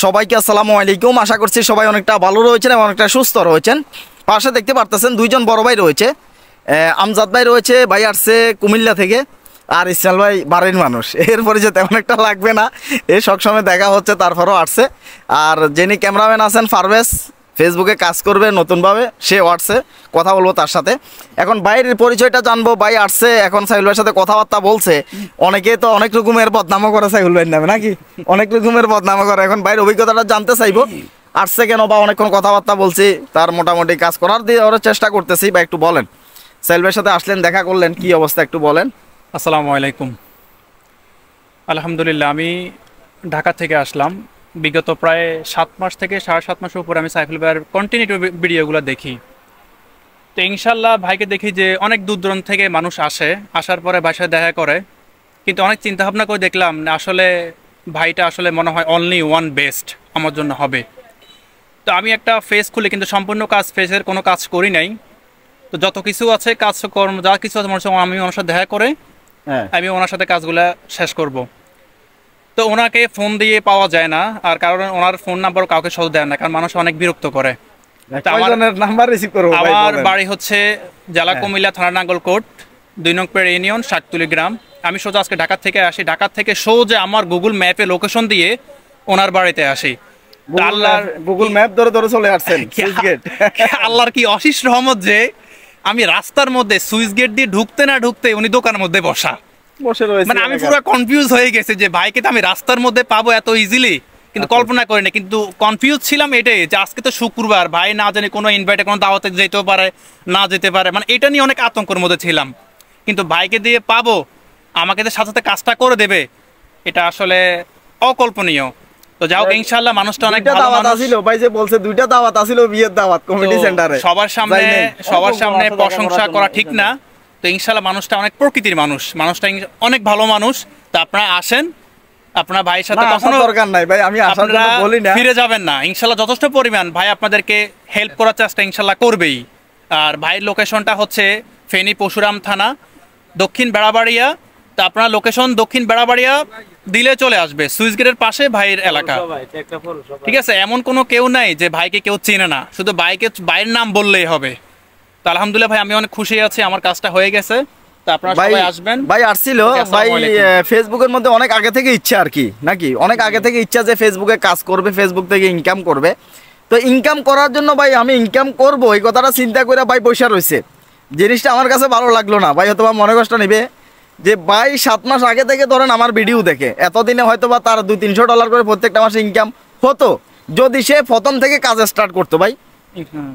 সবাইকে আসসালামু আলাইকুম। আশা করছি সবাই অনেকটা ভালো রয়েছেন এবং অনেকটা সুস্থ রয়েছেন। পাশে দেখতে পারতেছেন দুইজন বড় ভাই রয়েছে, আমজাদ ভাই রয়েছে, ভাই আসছে কুমিল্লা থেকে, আর ইসমাইল ভাই বাড়ির মানুষ, এর পরিচয় তেমন একটা লাগবে না, এ সবসময় দেখা হচ্ছে তারপরও আসছে। আর যিনি ক্যামেরাম্যান আছেন পারভেজ, ফেসবুকে কাজ করবে নতুনভাবে, সে আসছে, কথা বলবো তার সাথে। এখন বাইরের পরিচয়টা জানবো। ভাই আসছে, এখন সাইফুল ভাইয়ের সাথে কথাবার্তা বলছে। অনেকে তো অনেক রকমের বদনামও করে সাইফুল ভাইয়ের নামে, নাকি অনেক রকমের বদনামও করে। এখন বাইরের অভিজ্ঞতাটা জানতে চাইবো, আসছে কেন বা অনেকক্ষণ কথাবার্তা বলছি, তার মোটামুটি কাজ করার দিয়ে ওরা চেষ্টা করতেছি। বা একটু বলেন, সাইফুল ভাইয়ের সাথে আসলেন, দেখা করলেন, কি অবস্থা একটু বলেন। আসসালামু আলাইকুম। আলহামদুলিল্লাহ, আমি ঢাকা থেকে আসলাম। বিগত প্রায় 7 মাস থেকে 7.5 মাসের উপরে আমি সাইফুল ভাইয়ের কন্টিনিউ ভিডিওগুলো দেখি। তো ইনশাল্লাহ ভাইকে দেখি যে অনেক দূর দূরান্ত থেকে মানুষ আসে, আসার পরে ভাইয়ের সাথে দেখা করে। কিন্তু অনেক চিন্তা ভাবনা করে দেখলাম না, আসলে ভাইটা আসলে মনে হয় অনলি ওয়ান বেস্ট আমার জন্য হবে। তো আমি একটা ফেস খুলি, কিন্তু সম্পূর্ণ কাজ ফেসের কোনো কাজ করি নাই। তো যত কিছু আছে কাজকর্ম, যা কিছু আছে মনে হচ্ছে আমি ওনার সাথে দেখা করে আমি ওনার সাথে কাজগুলো শেষ করব। তো ওনাকে ফোন দিয়ে পাওয়া যায় না, আর কারণ ওনার ফোন নাম্বার কাউকে সহজ দেয় না, কারণ মানুষ অনেক বিরক্ত করে। আমার বাড়ি হচ্ছে জেলা কুমিল্লা, থানা নাঙ্গলকোট, 2 নং পেড় ইউনিয়ন, শাকতুলি গ্রাম। আমি সোজা আজকে ঢাকা থেকে আসি, ঢাকা থেকে সোজা আমার গুগল ম্যাপে লোকেশন দিয়ে ওনার বাড়িতে আসি। গুগল ম্যাপ ধরে ধরে চলে আসছেন সুইচ গেট। আল্লাহর কি অশিস রহমত যে আমি রাস্তার মধ্যে সুইচ গেট দিয়ে ঢুকতে না ঢুকতে উনি দোকানের মধ্যে বসে রয়েছে। মানে আমি পুরো কনফিউজ হয়ে গেছি যে ভাইকে তো আমি রাস্তার মধ্যে পাবো এত ইজিলি, কিন্তু কল্পনা করিনি। কিন্তু কনফিউজ ছিলাম এটাই যে আজকে তো শুক্রবার, ভাই না জানি কোনো ইনভাইটে কোনো দাওয়াতে যেতেও পারে, না যেতে পারে, মানে এটা নিয়ে অনেক আতঙ্কের মধ্যে ছিলাম। কিন্তু ভাইকে দিয়ে পাবো, আমাকে যে সাথে সাথে কাজটা করে দেবে, এটা আসলে অকল্পনীয়। তো যাও ইনশাআল্লাহ, মানুষটা অনেক ভালো মানুষ ছিল। ভাই যে বলছে 2টা দাওয়াত আছিল, বিয়ের দাওয়াত কমিটি সেন্টারে, সবার সামনে প্রশংসা করা ঠিক না। তো ইনশাআল্লাহ মানুষটা অনেক প্রকৃতির মানুষ, মানুষটা অনেক ভালো মানুষ। তো আপনারা আসেন, আপনার ভাইয়ের সাথে কখনো দরকার নাই ভাই, আমি আসার জন্য বলি না, ফিরে যাবেন না। ইনশাআল্লাহ যথেষ্ট পরিমাণ ভাই আপনাদেরকে হেল্প করার চেষ্টা ইনশাআল্লাহ করবেই। আর ভাইয়ের লোকেশনটা হচ্ছে ফেনী পশুরাম থানা, দক্ষিণ বেড়াবাড়িয়া। তা আপনার লোকেশন দক্ষিণ বেড়াবাড়িয়া দিলে চলে আসবে, সুইচ গেটের পাশে ভাইয়ের এলাকা। ঠিক আছে, এমন কোনো কেউ নাই যে ভাইকে কেউ চেনে না, শুধু ভাইয়ের নাম বললেই হবে। তো আলহামদুলিল্লাহ ভাই, আমি অনেক খুশি আছি, আমার কাজটা হয়ে গেছে। তো আপনারা সবাই আসবেন। ভাই আসছিল, ভাই ফেসবুকের মধ্যে অনেক আগে থেকে ইচ্ছা আর কি, নাকি অনেক আগে থেকে ইচ্ছা যে ফেসবুকে কাজ করবে, ফেসবুক থেকে ইনকাম করবে। তো ইনকাম করার জন্য ভাই আমি ইনকাম করব এই কথাটা চিন্তা করে ভাই পয়সা রয়েছে। জিনিসটা আমার কাছে ভালো লাগলো না, ভাই হয়তো বা মনে কষ্ট নেবে যে ভাই 7 মাস আগে থেকে ধরেন আমার ভিডিও দেখে, এতদিনে হয়তো বা তার $200-300 করে প্রত্যেকটা মাসে ইনকাম হতো যদি সে প্রথম থেকে কাজ স্টার্ট করতো। ভাই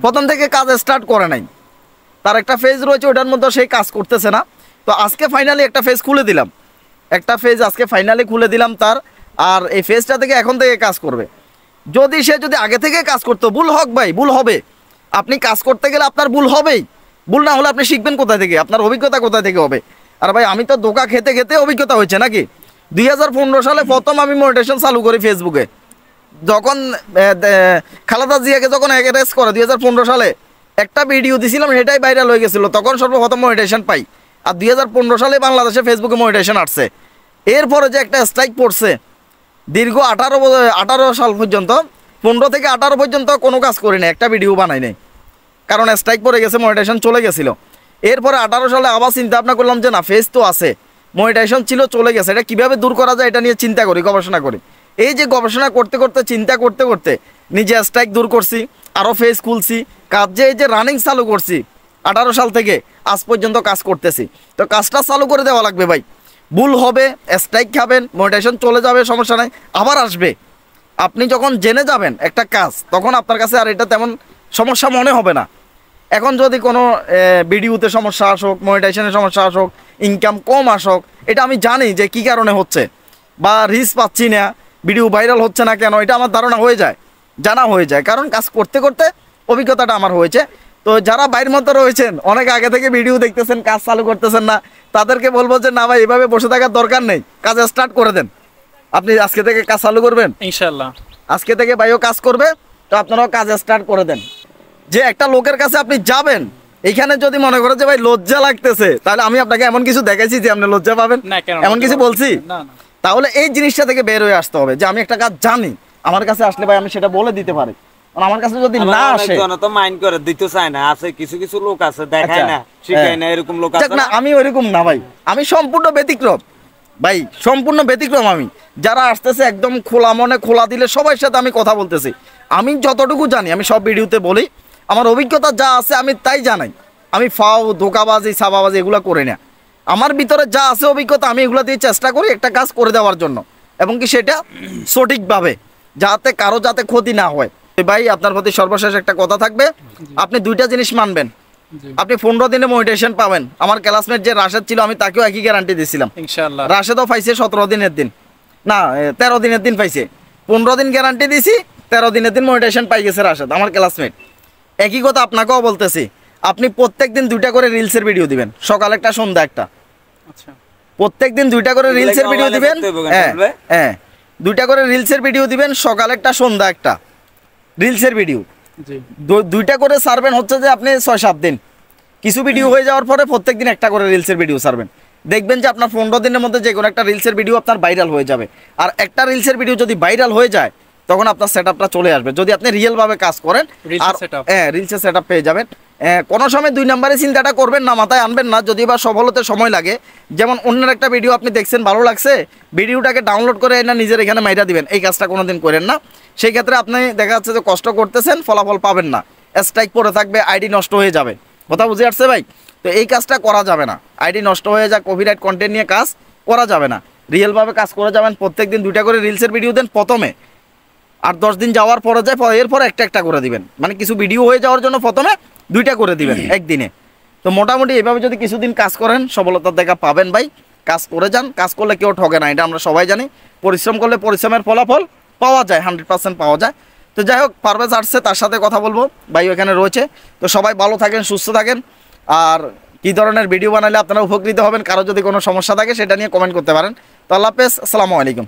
প্রথম থেকে কাজ স্টার্ট করে নাই, তার একটা ফেজ রয়েছে, ওটার মধ্যে সেই কাজ করতেছে না। তো আজকে ফাইনালি একটা ফেজ খুলে দিলাম, একটা ফেজ আজকে ফাইনালি খুলে দিলাম তার। আর এই ফেজটা থেকে এখন থেকে কাজ করবে। যদি সে আগে থেকে কাজ করতো, ভুল হোক ভাই, ভুল হবে। আপনি কাজ করতে গেলে আপনার ভুল হবেই, ভুল না হলে আপনি শিখবেন কোথায় থেকে, আপনার অভিজ্ঞতা কোথায় থেকে হবে। আর ভাই আমি তো ধোঁকা খেতে খেতে অভিজ্ঞতা হয়েছে, নাকি 2015 সালে প্রথম আমি মনিটাইজেশন চালু করি ফেসবুকে, যখন খালেদা জিয়াকে যখন অ্যারেস্ট করে 2015 সালে একটা ভিডিও দিছিলাম, সেটাই ভাইরাল হয়ে গেছিলো, তখন সর্বপ্রথম মনিটাইজেশন পাই। আর 2015 সালে বাংলাদেশে ফেসবুকে মনিটাইজেশন আসছে। এরপরে যে একটা স্ট্রাইক পড়ছে, দীর্ঘ 18 সাল পর্যন্ত, 15 থেকে 18 পর্যন্ত কোনো কাজ করি না, একটা ভিডিও বানাই নাই, কারণ স্ট্রাইক পড়ে গেছে, মনিটাইজেশন চলে গেছিলো। এরপরে 18 সালে আবার চিন্তা ভাবনা করলাম যে না, ফেস তো আছে, মনিটাইজেশন ছিল, চলে গেছে, এটা কীভাবে দূর করা যায় এটা নিয়ে চিন্তা করি, গবেষণা করি। এই যে গবেষণা করতে করতে, চিন্তা করতে করতে নিজে স্ট্রাইক দূর করছি, আরও ফেস খুলছি, কাজ যে এই যে রানিং চালু করছি 18 সাল থেকে আজ পর্যন্ত কাজ করতেছি। তো কাজটা চালু করে দেওয়া লাগবে ভাই, ভুল হবে, স্ট্রাইক খাবেন, মনিটাইজেশন চলে যাবে, সমস্যা নাই, আবার আসবে। আপনি যখন জেনে যাবেন একটা কাজ, তখন আপনার কাছে আর এটা তেমন সমস্যা মনে হবে না। এখন যদি কোনো ভিডিওতে সমস্যা আসুক, মনিটাইজেশনের সমস্যা আসুক, ইনকাম কম আসুক, এটা আমি জানি যে কী কারণে হচ্ছে, বা রিচ পাচ্ছি না, ভিডিও ভাইরাল হচ্ছে না কেন, এটা আমার ধারণা হয়ে যায়, জানা হয়ে যায়, কারণ কাজ করতে করতে অভিজ্ঞতাটা আমার হয়েছে। তো যারা বাইরের মধ্যে রয়েছেন, অনেক আগে থেকে ভিডিও দেখতেছেন, কাজ চালু করতেছেন না, তাদেরকে বলবো যে না ভাই, এভাবে বসে থাকার দরকার নেই, কাজ স্টার্ট করে দেন। আপনি আজকে থেকে কাজ চালু করবেন ইনশাআল্লাহ, আজকে থেকে ভাইও কাজ করবে, তো আপনারাও কাজ স্টার্ট করে দেন। যে একটা লোকের কাছে আপনি যাবেন, এইখানে যদি মনে করেন যে ভাই লজ্জা লাগতেছে, তাহলে আমি আপনাকে এমন কিছু দেখাইছি যে আপনি লজ্জা পাবেন, এমন কিছু বলছি? তাহলে এই জিনিসটা থেকে বের হয়ে আসতে হবে যে আমি একটা কাজ জানি, আমার কাছে আসলে ভাই আমি সেটা বলে দিতে পারি। কারণ আমার কাছে যদি না আসে, অনেকজন তো মাইন্ড করে দিতে চায় না, আছে কিছু কিছু লোক আছে দেখায় না, শিখায় না, এরকম লোক আছে না। আমি ওইরকম না ভাই, আমি সম্পূর্ণ ব্যতিক্রম ভাই, সম্পূর্ণ ব্যতিক্রম। আমি যারা আসতেছে একদম খোলা মনে, খোলা দিলে সবার সাথে আমি কথা বলতেছি। আমি যতটুকু জানি আমি সব ভিডিওতে বলি, আমার অভিজ্ঞতা যা আছে আমি তাই জানাই। আমি ফাও, ধোকাবাজি, সাবাবাজি এগুলো করি না। আমার ভিতরে যা আছে অভিজ্ঞতা, আমি এগুলো দিয়ে চেষ্টা করি একটা কাজ করে দেওয়ার জন্য, এবং কি সেটা সঠিকভাবে, যাতে কারো যাতে ক্ষতি না হয়। ভাই আপনার প্রতি সর্বশেষ একটা কথা থাকবে, আপনি দুইটা জিনিস মানবেন। আপনি 15 দিনে মনিটাইজেশন পাবেন। আমার ক্লাসমেট যে রাশেদ ছিল, আমি তাকেও একই গ্যারান্টি দিয়েছিলাম। ইনশাআল্লাহ রাশেদও পাইছে 17 দিনের দিন, না 13 দিনের দিন পাইছে। 15 দিন গ্যারান্টি দিছি, 13 দিনের দিন মনিটাইজেশন পাই গেছে রাশেদ, আমার ক্লাসমেট। একই কথা আপনাকেও বলতেছি, আপনি প্রত্যেকদিন 2টা করে রিলসের ভিডিও দিবেন, সকাল একটা সন্ধ্যা একটা। আচ্ছা, প্রত্যেকদিন 2টা করে রিলসের ভিডিও দিবেন। হ্যাঁ 2টা করে রিলসের ভিডিও দিবেন, সকাল একটা সন্ধ্যা একটা রিলসের ভিডিও। জি 2টা করে ছাড়বেন, হচ্ছে যে আপনি 6-7 দিন। কিছু ভিডিও হয়ে যাওয়ার পরে প্রত্যেকদিন একটা করে রিলসের ভিডিও ছাড়বেন। দেখবেন যে আপনার 15 দিনের মধ্যে যে কোনো একটা রিলসের ভিডিও আপনার ভাইরাল হয়ে যাবে। আর একটা রিলসের ভিডিও যদি ভাইরাল হয়ে যায়, তখন আপনার সেটআপটা চলে আসবে, যদি আপনি রিয়েল ভাবে কাজ করেন। আর রিলসের সেটআপ পেয়ে যাবেন। কোনো সময় 2 নম্বরে চিন্তাটা করবেন না, মাথায় আনবেন না, যদি বা সফল হতে সময় লাগে। যেমন অন্যের একটা ভিডিও আপনি দেখছেন, ভালো লাগছে, ভিডিওটাকে ডাউনলোড করে না নিজের এখানে মাইরা দিবেন, এই কাজটা কোনোদিন করেন না। সেই ক্ষেত্রে আপনি দেখা যাচ্ছে যে কষ্ট করতেছেন, ফলাফল পাবেন না, স্ট্রাইক পড়ে থাকবে, আইডি নষ্ট হয়ে যাবে। কথা বুঝে আসছে ভাই? তো এই কাজটা করা যাবে না, আইডি নষ্ট হয়ে যায়, কপিরাইট কন্টেন্ট নিয়ে কাজ করা যাবে না। রিয়েলভাবে কাজ করে যাবেন, প্রত্যেকদিন 2টা করে রিলসের ভিডিও দেন প্রথমে, আর 10 দিন যাওয়ার পরে যায়, এরপর একটা একটা করে দিবেন। মানে কিছু ভিডিও হয়ে যাওয়ার জন্য প্রথমে 2টা করে দিবেন একদিনে। তো মোটামুটি এভাবে যদি কিছুদিন কাজ করেন, সফলতার দেখা পাবেন ভাই। কাজ করে যান, কাজ করলে কেউ ঠকে না, এটা আমরা সবাই জানি। পরিশ্রম করলে পরিশ্রমের ফলাফল পাওয়া যায়, 100% পাওয়া যায়। তো যাই হোক, পারভেজ আসছে, তার সাথে কথা বলবো, ভাই ওখানে রয়েছে। তো সবাই ভালো থাকেন, সুস্থ থাকেন। আর কী ধরনের ভিডিও বানালে আপনারা উপকৃত হবেন, কারো যদি কোনো সমস্যা থাকে সেটা নিয়ে কমেন্ট করতে পারেন। তো আল্লাহ হাফেজ, আসসালামু আলাইকুম।